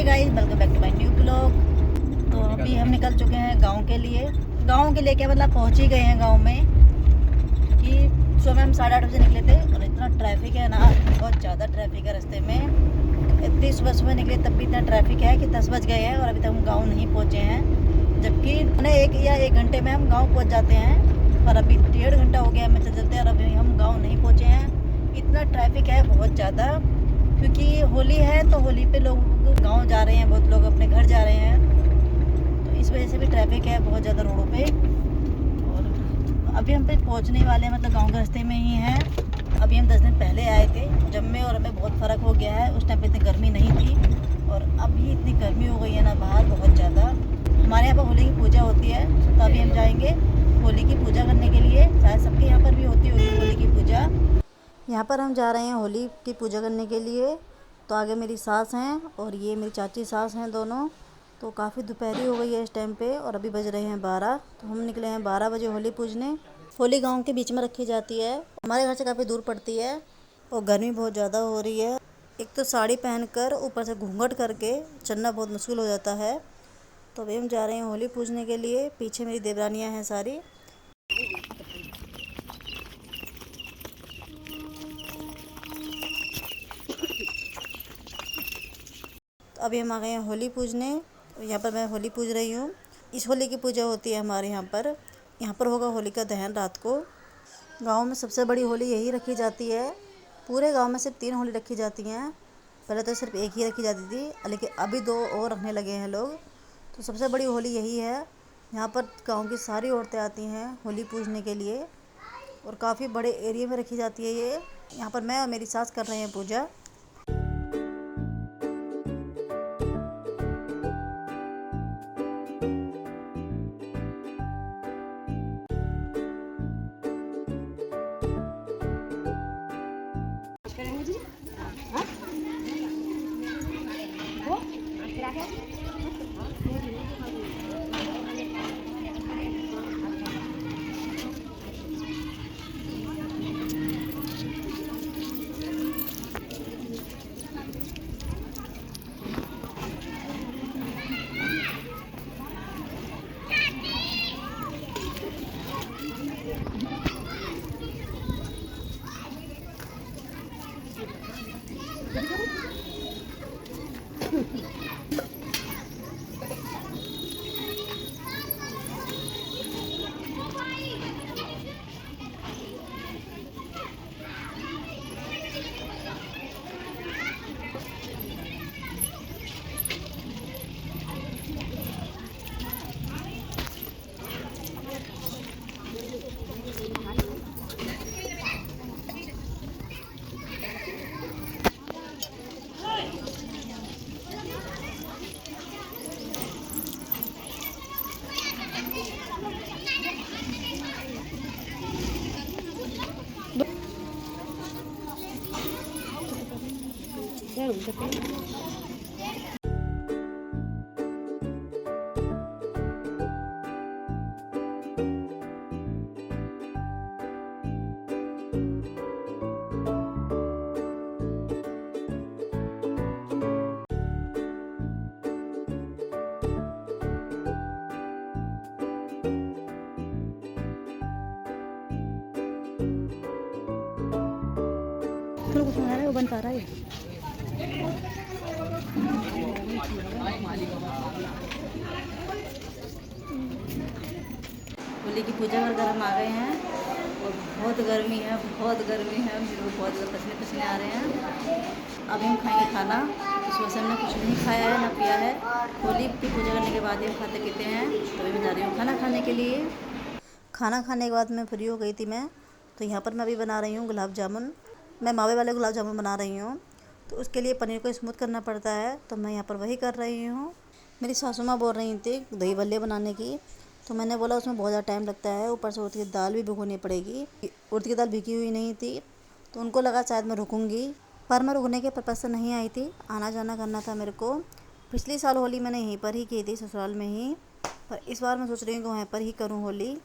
Hey guys, welcome back to my new blog. तो अभी हम निकल चुके हैं गांव के लिए। गांव के लिए क्या मतलब पहुंच ही गए हैं गांव में, क्योंकि सुबह हम 8:30 बजे निकले थे और इतना ट्रैफिक है ना, बहुत ज़्यादा ट्रैफिक है रास्ते में। इतनी सुबह सुबह निकले तब भी इतना ट्रैफिक है कि 10 बज गए हैं और अभी तक हम गाँव नहीं पहुँचे हैं। जबकि एक घंटे में हम गाँव पहुँच जाते हैं, पर अभी 1.5 घंटा हो गया हमें चलते और अभी हम गाँव नहीं पहुँचे हैं। इतना ट्रैफिक है बहुत ज़्यादा, क्योंकि होली है तो होली पे लोग गांव जा रहे हैं, बहुत लोग अपने घर जा रहे हैं, तो इस वजह से भी ट्रैफिक है बहुत ज़्यादा रोडों पे। और अभी हम पे पहुंचने वाले हैं, मतलब गांव के रास्ते में ही हैं। अभी हम 10 दिन पहले आए थे, जब में और हमें बहुत फ़र्क हो गया है। उस टाइम पे इतनी गर्मी नहीं थी और अभी इतनी गर्मी हो गई है ना बाहर, बहुत ज़्यादा। हमारे यहाँ पर होली की पूजा होती है, तो अभी हम जाएँगे होली की पूजा करने के लिए। शायद सबके यहाँ पर भी होती होगी होली की पूजा। यहाँ पर हम जा रहे हैं होली की पूजा करने के लिए। तो आगे मेरी सास हैं और ये मेरी चाची सास हैं दोनों। तो काफ़ी दोपहरी हो गई है इस टाइम पे और अभी बज रहे हैं 12। तो हम निकले हैं 12 बजे होली पूजने। होली गांव के बीच में रखी जाती है, हमारे घर से काफ़ी दूर पड़ती है और गर्मी बहुत ज़्यादा हो रही है। एक तो साड़ी पहनकर ऊपर से घूंघट करके चलना बहुत मुश्किल हो जाता है। तो अभी हम जा रहे हैं होली पूजने के लिए। पीछे मेरी देवरानियाँ हैं सारी। तो अभी हम आ गए हैं होली पूजने। यहाँ पर मैं होली पूज रही हूँ। इस होली की पूजा होती है हमारे यहाँ पर। यहाँ पर होगा होली का दहन रात को। गांव में सबसे बड़ी होली यही रखी जाती है। पूरे गांव में सिर्फ 3 होली रखी जाती हैं। पहले तो सिर्फ एक ही रखी जाती थी, लेकिन अभी 2 और रखने लगे हैं लोग। तो सबसे बड़ी होली यही है। यहाँ पर गाँव की सारी औरतें आती हैं होली पूजने के लिए और काफ़ी बड़े एरिया में रखी जाती है ये। यहाँ पर मैं और मेरी सास कर रहे हैं पूजा। थोड़ा कुछ है वो बन पा रहा है। होली की पूजा कर हम आ गए हैं और बहुत गर्मी है, बहुत गर्मी है। मेरे को बहुत ज़्यादा पसीने पसीने आ रहे हैं। अभी हम खाएंगे खाना। इस वजह से हमने कुछ नहीं खाया है ना पिया है। होली की पूजा करने के बाद ही हम खाते पीते हैं। तो अभी मैं जा रही हूँ खाना खाने के लिए। खाना खाने के बाद मैं फ्री हो गई थी मैं। तो यहाँ पर मैं अभी बना रही हूँ गुलाब जामुन। मैं मावे वाले गुलाब जामुन बना रही हूँ। तो उसके लिए पनीर को स्मूथ करना पड़ता है, तो मैं यहाँ पर वही कर रही हूँ। मेरी सासू माँ बोल रही थी दही बल्ले बनाने की, तो मैंने बोला उसमें बहुत ज़्यादा टाइम लगता है, ऊपर से उड़द की दाल भी भिगोनी पड़ेगी। उड़द की दाल भिगी हुई नहीं थी, तो उनको लगा शायद मैं रुकूंगी, पर मैं रुकने के पर्पज़ से नहीं आई थी। आना जाना करना था मेरे को। पिछले साल होली मैंने यहीं पर ही की थी, ससुराल में ही, पर इस बार मैं सोच रही हूँ कि वहीं पर ही करूँ होली।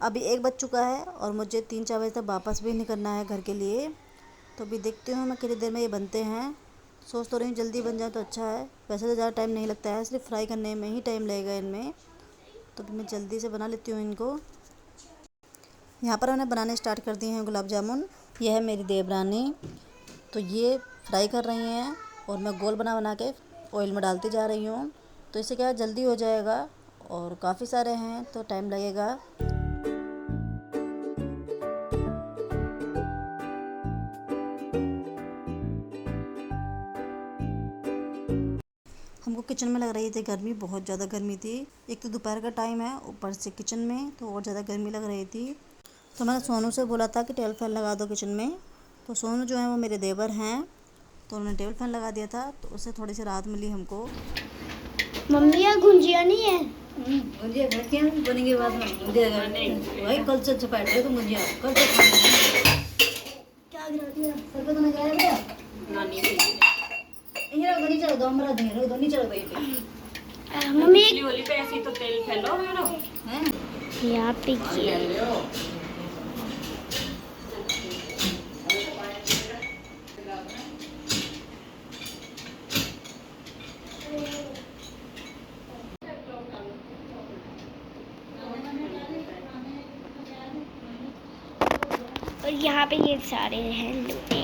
अभी 1 बज चुका है और मुझे 3-4 बजे तक वापस भी निकलना है घर के लिए। तो अभी देखती हूँ मैं कितनी देर में ये बनते हैं। सोच तो रही हूँ जल्दी बन जाए तो अच्छा है। वैसे तो ज़्यादा टाइम नहीं लगता है, सिर्फ फ्राई करने में ही टाइम लगेगा इनमें। तो मैं जल्दी से बना लेती हूँ इनको। यहाँ पर मैंने बनाने स्टार्ट कर दिए हैं गुलाब जामुन। यह है मेरी देवरानी, तो ये फ्राई कर रही हैं और मैं गोल बना बना के ऑयल में डालती जा रही हूँ। तो इससे क्या जल्दी हो जाएगा, और काफ़ी सारे हैं तो टाइम लगेगा। हमको किचन में लग रही थी गर्मी, बहुत ज़्यादा गर्मी थी। एक तो दोपहर का टाइम है, ऊपर से किचन में तो और ज़्यादा गर्मी लग रही थी। तो मैंने सोनू से बोला था कि टेबल फैन लगा दो किचन में। तो सोनू जो है वो मेरे देवर हैं, तो उन्होंने टेबल फैन लगा दिया था, तो उससे थोड़ी सी राहत मिली हमको। मम्मी यहाँ गुंजिया नहीं है। गुंजिया क्या बनेंगे बाद में भाई, कल से बैठ रहे तो गुंजिया कल से क्या गिरा दिया सर पे, तो नहीं गिरा बेटा नानी ये रख दो, नीचे रख दो, हमरा दे रख दो, नीचे रख दो ये मम्मी होली पे ऐसी तो तेल फैलो हैं। यहाँ पे और यहाँ पे ये सारे हैं लोटे।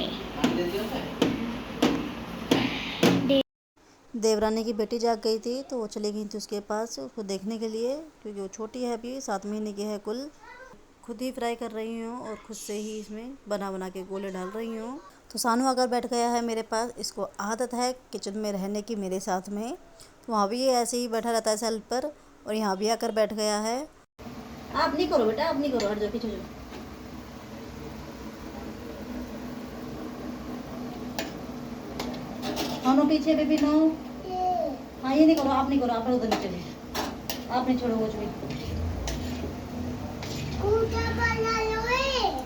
देवरानी की बेटी जाग गई थी, तो वो चली गई थी उसके पास उसको देखने के लिए, क्योंकि वो छोटी है, अभी 7 महीने की है कुल। खुद ही फ्राई कर रही हूँ और खुद से ही इसमें बना बना के गोले डाल रही हूँ। तो सानू आकर बैठ गया है मेरे पास। इसको आदत है किचन में रहने की मेरे साथ में, तो वहाँ भी ये ऐसे ही बैठा रहता है सेल्फ पर, और यहाँ भी आकर बैठ गया है। आप नहीं करो बेटा, आप नहीं करो, हट जाओ पीछे जाओ। नो पीछे बेबी नो। हाँ ये नहीं करो, आप नहीं करो, आप उधर नीचे चलिए, आप नहीं छोड़ो कुछ भी।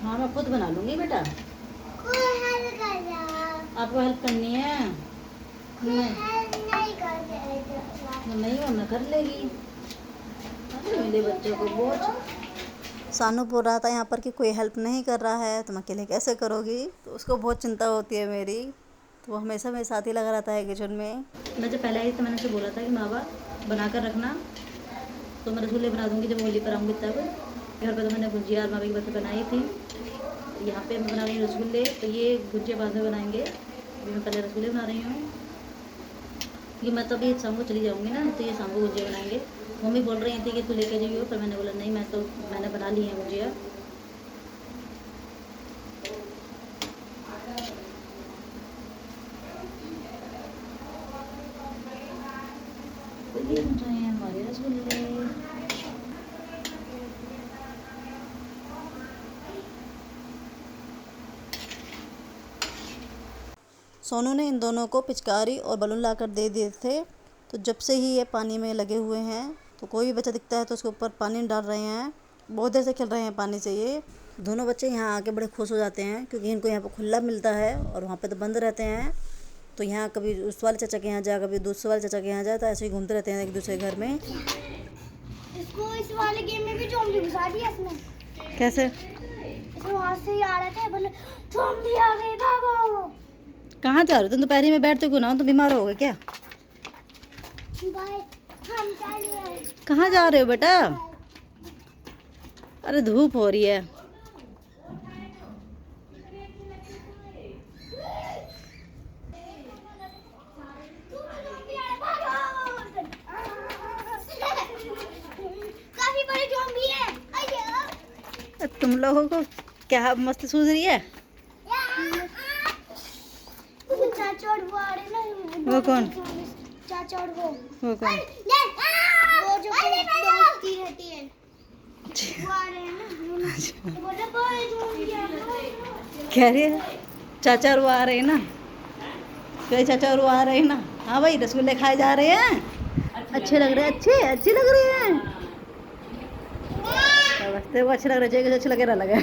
हाँ मैं खुद बना लूंगी बेटा। आपको हेल्प करनी है? नहीं वो मैं कर लेगी, मेरे बच्चों को बोझ। सानू बोल रहा था यहाँ पर कि कोई हेल्प नहीं कर रहा है, तुम अकेले कैसे करोगी, तो उसको बहुत चिंता होती है मेरी। तो वो हमेशा मेरे साथ ही लगा रहता है किचन में। मैं जब पहले आई तो मैंने उसे बोला था कि माँ बाप बना कर रखना, तो मैं रसगुल्ले बना दूँगी जब होली पर आऊँगी तब। घर पर तो मैंने गुजिया और माँ की बर्फ़ी बनाई थी, यहाँ पे मैं बना रही हूँ रसगुल्ले। तो ये गुजिया बाद में बनाएंगे, अभी मैं पहले रसगुल्ले बना रही हूँ। ये मैं तो अभी शाम को चली जाऊँगी ना, तो ये शाम को गुजिया बनाएंगे। मम्मी बोल रही थी कि तू लेके जाइए, पर मैंने बोला नहीं, मैंने बना ली है गुजिया। ये बन रहे हैं हमारे रसगुल्ले। सोनू ने इन दोनों को पिचकारी और बलून लाकर दे दिए थे, तो जब से ही ये पानी में लगे हुए हैं। तो कोई भी बच्चा दिखता है तो उसके ऊपर पानी डाल रहे हैं, बहुत देर से खेल रहे हैं पानी से। ये दोनों बच्चे यहाँ आके बड़े खुश हो जाते हैं, क्योंकि इनको यहाँ पर खुला मिलता है और वहाँ पे तो बंद रहते हैं। तो यहाँ कभी उस वाले चाचा के यहाँ जा, कभी दूसरे वाले चाचा के यहाँ जा, तो ऐसे ही घूमते रहते हैं एक दूसरे घर में। इसको इस वाले गेम में भी ज़ॉम्बी घुसा दिया इसमें। कैसे? इसमें वहाँ से ही आ रहे थे, बोले ज़ॉम्बी आ गए, भागो। कहाँ जा रहे हो तुम? दोपहर में बैठते क्यों ना, तुम बीमार हो गए क्या? हम चल रहे हैं। कहाँ जा रहे हो बेटा? अरे धूप हो रही है। काफी बड़े ज़ॉम्बी हैं। तुम लोगों को क्या मस्ती सूझ रही है? चाचा और वो आ रहे ना। वो कौन? चाचा और वो कौन? वो जो दोस्ती रहती है, वो आ रहे हैं ना। बोले बड़े ज़ॉम्बी आ गए। कह रही है चाचा और वो आ रहे हैं ना, कह चाचा और वो आ रहे हैं ना। हाँ भाई रसगुल्ले खाए जा रहे हैं, अच्छे लग रहे हैं, अच्छे लग रहे हैं। वो अच्छे लग रहे हैं, अच्छे लगे ना लगे।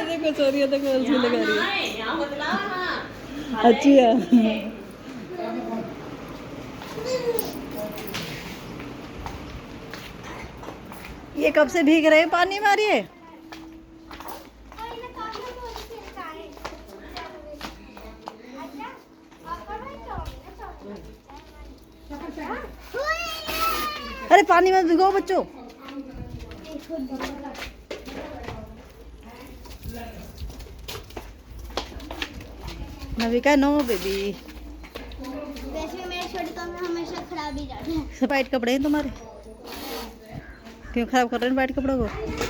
देखो सॉरी तो रसगुल्ले खा रही है, अच्छी है। ये कब से भीग रहे हैं पानी में? ये अरे पानी में भिगो बच्चों। Navika no baby. वैसे मेरे शर्ट तो हमेशा खराब ही जाते हैं। वाइट कपड़े हैं तुम्हारे, क्यों खराब कर रहे हैं वाइट कपड़ों को?